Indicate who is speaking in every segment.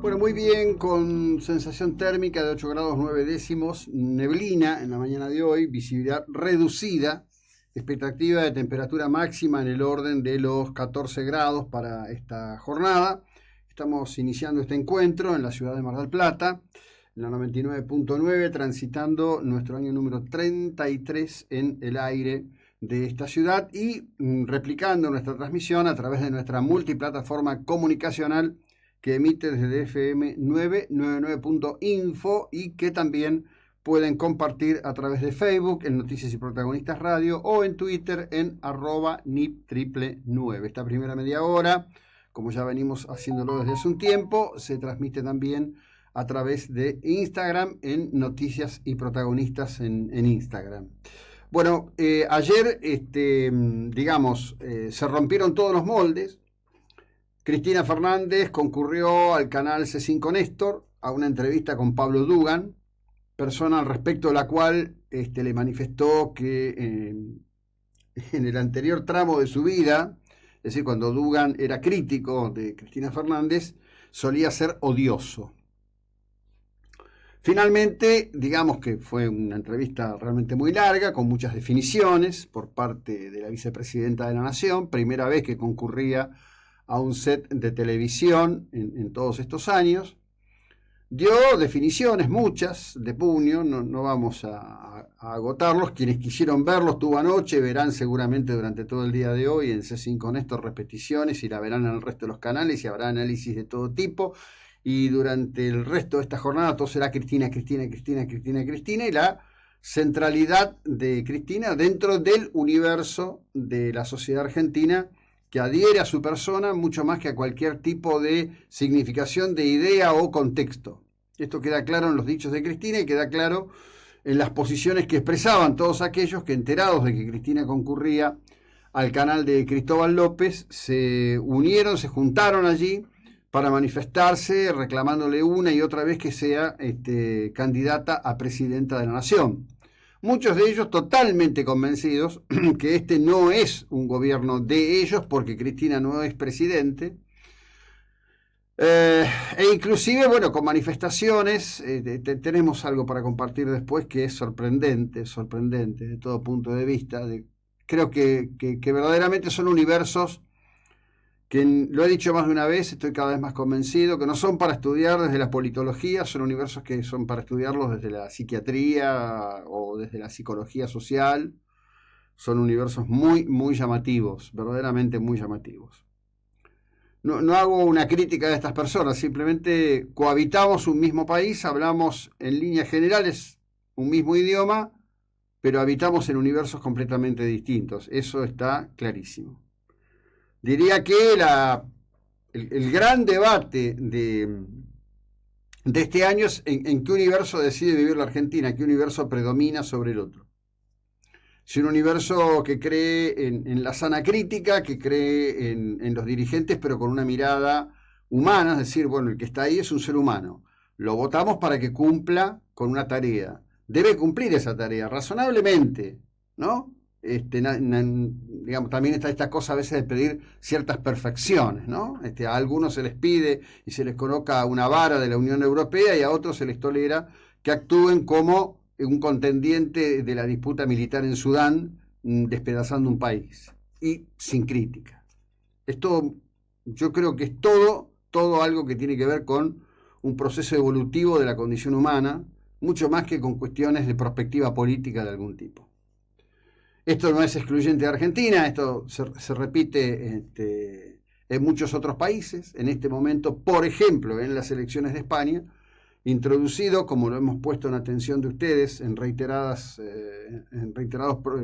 Speaker 1: Bueno, muy bien, con sensación térmica de 8 grados 9 décimos, neblina en la mañana de hoy, visibilidad reducida, expectativa de temperatura máxima en el orden de los 14 grados para esta jornada. Estamos iniciando este encuentro en la ciudad de Mar del Plata, en la 99.9, transitando nuestro año número 33 en el aire de esta ciudad y replicando nuestra transmisión a través de nuestra multiplataforma comunicacional que emite desde FM 999.info y que también pueden compartir a través de Facebook en Noticias y Protagonistas Radio o en Twitter en @NIP999. Esta primera media hora, como ya venimos haciéndolo desde hace un tiempo, se transmite también a través de Instagram en Noticias y Protagonistas en Instagram. Bueno, ayer, se rompieron todos los moldes. Cristina Fernández concurrió al canal C5 Néstor a una entrevista con Pablo Dugan, persona al respecto de la cual le manifestó que en el anterior tramo de su vida, es decir, cuando Dugan era crítico de Cristina Fernández, solía ser odioso. Finalmente, digamos que fue una entrevista realmente muy larga, con muchas definiciones por parte de la vicepresidenta de la Nación, primera vez que concurría a un set de televisión en todos estos años. Dio definiciones, muchas, de puño, no vamos a agotarlos. Quienes quisieron verlos tuvo anoche, verán seguramente durante todo el día de hoy en C5 Néstor repeticiones y la verán en el resto de los canales y habrá análisis de todo tipo. Y durante el resto de esta jornada todo será Cristina, Cristina, Cristina, Cristina, Cristina y la centralidad de Cristina dentro del universo de la sociedad argentina, que adhiere a su persona mucho más que a cualquier tipo de significación de idea o contexto. Esto queda claro en los dichos de Cristina y queda claro en las posiciones que expresaban todos aquellos que, enterados de que Cristina concurría al canal de Cristóbal López, se unieron, se juntaron allí para manifestarse reclamándole una y otra vez que sea candidata a presidenta de la Nación. Muchos de ellos totalmente convencidos que este no es un gobierno de ellos porque Cristina no es presidente. E inclusive, bueno, con manifestaciones, tenemos algo para compartir después que es sorprendente de todo punto de vista. Creo que verdaderamente son universos que, lo he dicho más de una vez, estoy cada vez más convencido, que no son para estudiar desde la politología, son universos que son para estudiarlos desde la psiquiatría o desde la psicología social. Son universos muy, muy llamativos, verdaderamente muy llamativos. No hago una crítica de estas personas, simplemente cohabitamos un mismo país, hablamos en líneas generales un mismo idioma, pero habitamos en universos completamente distintos. Eso está clarísimo. Diría que el gran debate de este año es en qué universo decide vivir la Argentina, qué universo predomina sobre el otro. Si un universo que cree en la sana crítica, que cree en los dirigentes, pero con una mirada humana, es decir, bueno, el que está ahí es un ser humano. Lo votamos para que cumpla con una tarea. Debe cumplir esa tarea, razonablemente, ¿no? Digamos, también está esta cosa a veces de pedir ciertas perfecciones, ¿no? A algunos se les pide y se les coloca una vara de la Unión Europea y a otros se les tolera que actúen como un contendiente de la disputa militar en Sudán, despedazando un país y sin crítica. Esto, yo creo que es todo algo que tiene que ver con un proceso evolutivo de la condición humana, mucho más que con cuestiones de perspectiva política de algún tipo. Esto no es excluyente de Argentina, esto se repite en muchos otros países. En este momento, por ejemplo, en las elecciones de España, introducido, como lo hemos puesto en atención de ustedes en reiterados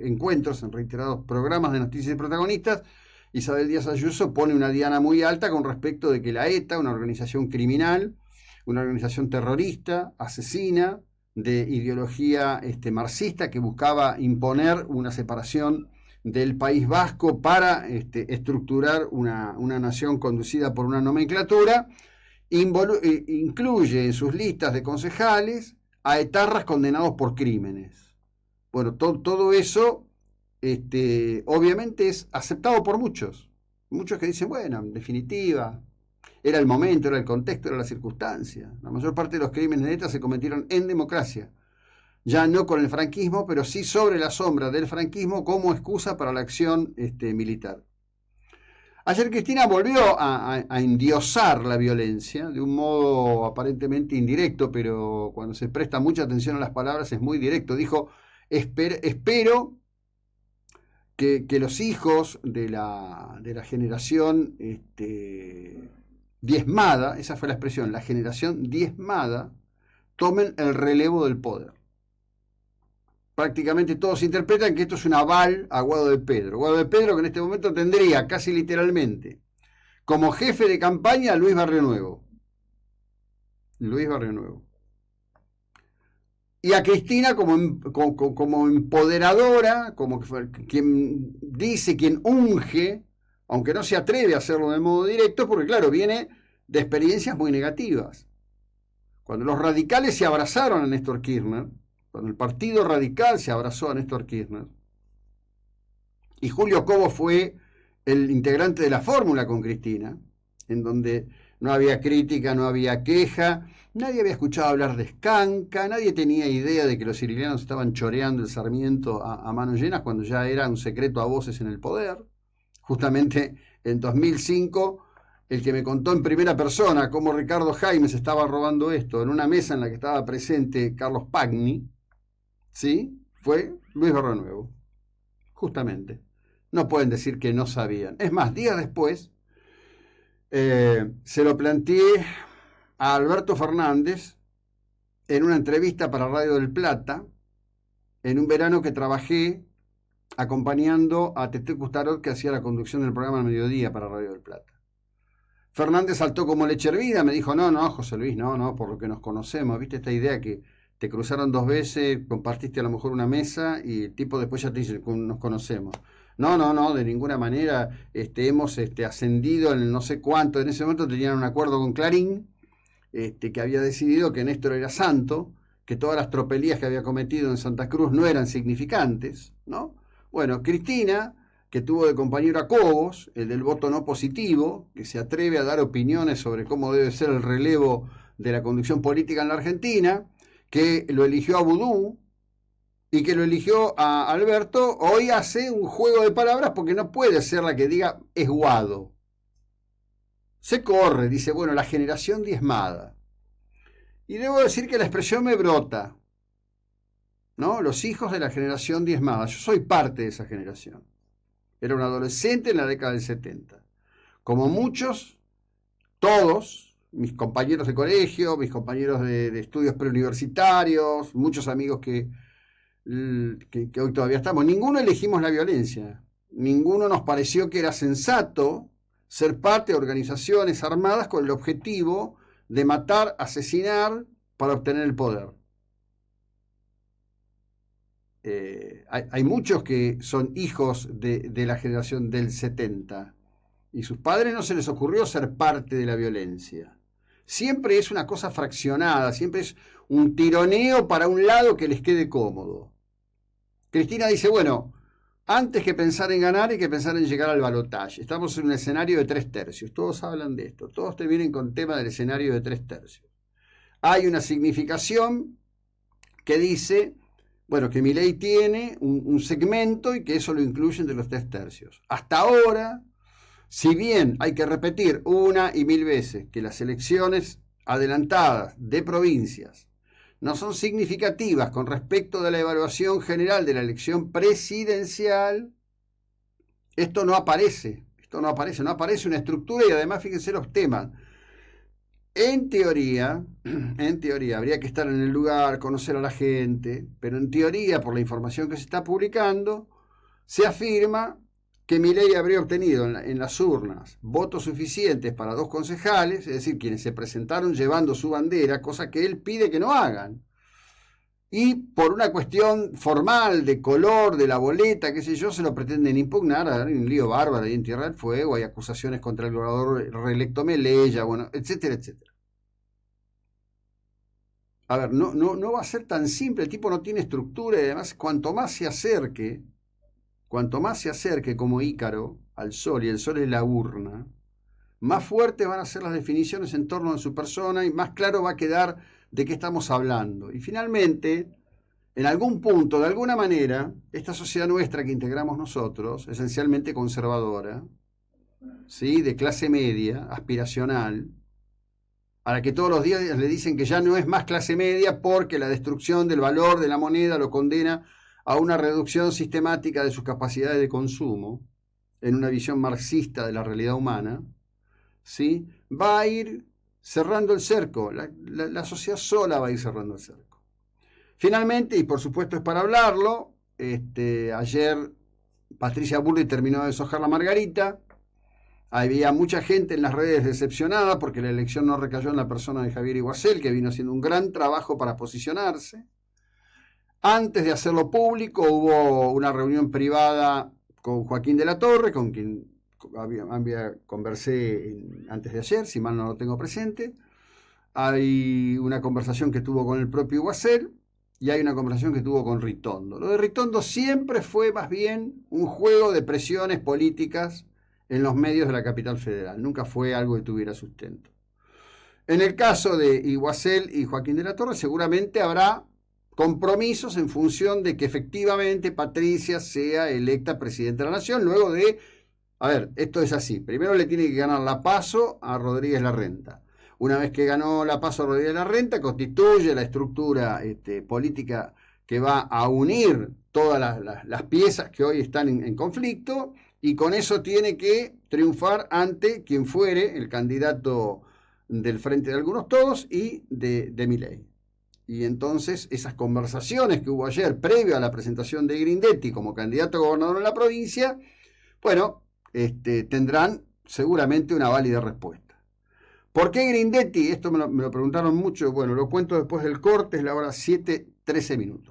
Speaker 1: encuentros, en reiterados programas de Noticias y Protagonistas, Isabel Díaz Ayuso pone una diana muy alta con respecto de que la ETA, una organización criminal, una organización terrorista, asesina, de ideología marxista, que buscaba imponer una separación del País Vasco para estructurar una nación conducida por una nomenclatura, incluye en sus listas de concejales a etarras condenados por crímenes. Bueno, todo eso obviamente es aceptado por muchos que dicen, bueno, en definitiva, era el momento, era el contexto, era la circunstancia. La mayor parte de los crímenes de ETA se cometieron en democracia, ya no con el franquismo, pero sí sobre la sombra del franquismo como excusa para la acción militar. Ayer Cristina volvió a endiosar la violencia de un modo aparentemente indirecto, pero cuando se presta mucha atención a las palabras es muy directo. Dijo, espero que los hijos de la generación diezmada, esa fue la expresión, la generación diezmada, tomen el relevo del poder. Prácticamente todos interpretan que esto es un aval a Guado de Pedro. Guado de Pedro que en este momento tendría, casi literalmente, como jefe de campaña a Luis Barrio Nuevo. Luis Barrio Nuevo. Y a Cristina como empoderadora, como quien dice, quien unge, aunque no se atreve a hacerlo de modo directo, porque claro, viene de experiencias muy negativas. Cuando los radicales se abrazaron a Néstor Kirchner, cuando el Partido Radical se abrazó a Néstor Kirchner, y Julio Cobo fue el integrante de la fórmula con Cristina, en donde no había crítica, no había queja, nadie había escuchado hablar de Escanca, nadie tenía idea de que los sicilianos estaban choreando el Sarmiento a manos llenas cuando ya era un secreto a voces en el poder. Justamente en 2005, el que me contó en primera persona cómo Ricardo Jaimes estaba robando esto en una mesa en la que estaba presente Carlos Pagni, ¿sí? Fue Luis Barrio Nuevo, justamente. No pueden decir que no sabían. Es más, días después se lo planteé a Alberto Fernández en una entrevista para Radio del Plata, en un verano que trabajé acompañando a Tete Custarot, que hacía la conducción del programa al mediodía para Radio del Plata. Fernández saltó como leche hervida, me dijo, no, José Luis, no, por lo que nos conocemos, ¿viste esta idea que te cruzaron 2 veces, compartiste a lo mejor una mesa y el tipo después ya te dice, nos conocemos? No, de ninguna manera, hemos ascendido en el no sé cuánto, en ese momento tenían un acuerdo con Clarín, que había decidido que Néstor era santo, que todas las tropelías que había cometido en Santa Cruz no eran significantes, ¿no? Bueno, Cristina, que tuvo de compañero a Cobos, el del voto no positivo, que se atreve a dar opiniones sobre cómo debe ser el relevo de la conducción política en la Argentina, que lo eligió a Vudú y que lo eligió a Alberto, hoy hace un juego de palabras porque no puede ser la que diga es Guado. Se corre, dice, bueno, la generación diezmada. Y debo decir que la expresión me brota, ¿no? Los hijos de la generación diezmada. Yo soy parte de esa generación. Era un adolescente en la década del 70. Como muchos, todos, mis compañeros de colegio, mis compañeros de estudios preuniversitarios, muchos amigos que hoy todavía estamos, ninguno elegimos la violencia. Ninguno nos pareció que era sensato ser parte de organizaciones armadas con el objetivo de matar, asesinar para obtener el poder. Hay muchos que son hijos de la generación del 70 y sus padres no se les ocurrió ser parte de la violencia. Siempre es una cosa fraccionada, siempre es un tironeo para un lado que les quede cómodo. Cristina dice, bueno, antes que pensar en ganar hay que pensar en llegar al balotaje. Estamos en un escenario de 3 tercios. Todos hablan de esto. Todos te vienen con tema del escenario de 3 tercios. Hay una significación que dice, bueno, que Milei tiene un segmento y que eso lo incluye entre los 3 tercios. Hasta ahora, si bien hay que repetir una y mil veces que las elecciones adelantadas de provincias no son significativas con respecto de la evaluación general de la elección presidencial, esto no aparece no aparece una estructura y además fíjense los temas. En teoría, habría que estar en el lugar, conocer a la gente, pero en teoría, por la información que se está publicando, se afirma que Milei habría obtenido en las urnas votos suficientes para 2 concejales, es decir, quienes se presentaron llevando su bandera, cosa que él pide que no hagan. Y por una cuestión formal, de color, de la boleta, qué sé yo, se lo pretenden impugnar. Hay un lío bárbaro ahí en Tierra del Fuego, hay acusaciones contra el gobernador reelecto Melella, bueno, etcétera, etcétera. A ver, no va a ser tan simple, el tipo no tiene estructura y además cuanto más se acerque como Ícaro al sol, y el sol es la urna, más fuertes van a ser las definiciones en torno a su persona y más claro va a quedar de qué estamos hablando. Y finalmente, en algún punto, de alguna manera, esta sociedad nuestra que integramos nosotros, esencialmente conservadora, ¿sí?, de clase media, aspiracional, a la que todos los días le dicen que ya no es más clase media porque la destrucción del valor de la moneda lo condena a una reducción sistemática de sus capacidades de consumo, en una visión marxista de la realidad humana, ¿sí?, va a ir cerrando el cerco. La sociedad sola va a ir cerrando el cerco. Finalmente, y por supuesto es para hablarlo, ayer Patricia Bullrich terminó de deshojar la margarita. Había mucha gente en las redes decepcionada porque la elección no recayó en la persona de Javier Iguacel, que vino haciendo un gran trabajo para posicionarse. Antes de hacerlo público hubo una reunión privada con Joaquín de la Torre, con quien conversé antes de ayer, si mal no lo tengo presente. Hay una conversación que tuvo con el propio Iguacel y hay una conversación que tuvo con Ritondo. Lo de Ritondo siempre fue más bien un juego de presiones políticas en los medios de la capital federal. Nunca fue algo que tuviera sustento. En el caso de Iguacel y Joaquín de la Torre, seguramente habrá compromisos en función de que efectivamente Patricia sea electa presidenta de la Nación, luego de, a ver, esto es así, primero le tiene que ganar la PASO a Rodríguez Larrenta. Una vez que ganó la PASO a Rodríguez Larrenta, constituye la estructura política que va a unir todas las piezas que hoy están en conflicto, y con eso tiene que triunfar ante quien fuere el candidato del Frente de Algunos Todos y de Milei. Y entonces esas conversaciones que hubo ayer previo a la presentación de Grindetti como candidato a gobernador en la provincia, bueno, tendrán seguramente una válida respuesta. ¿Por qué Grindetti? Esto me lo preguntaron mucho, bueno, lo cuento después del corte, es la hora 7:13.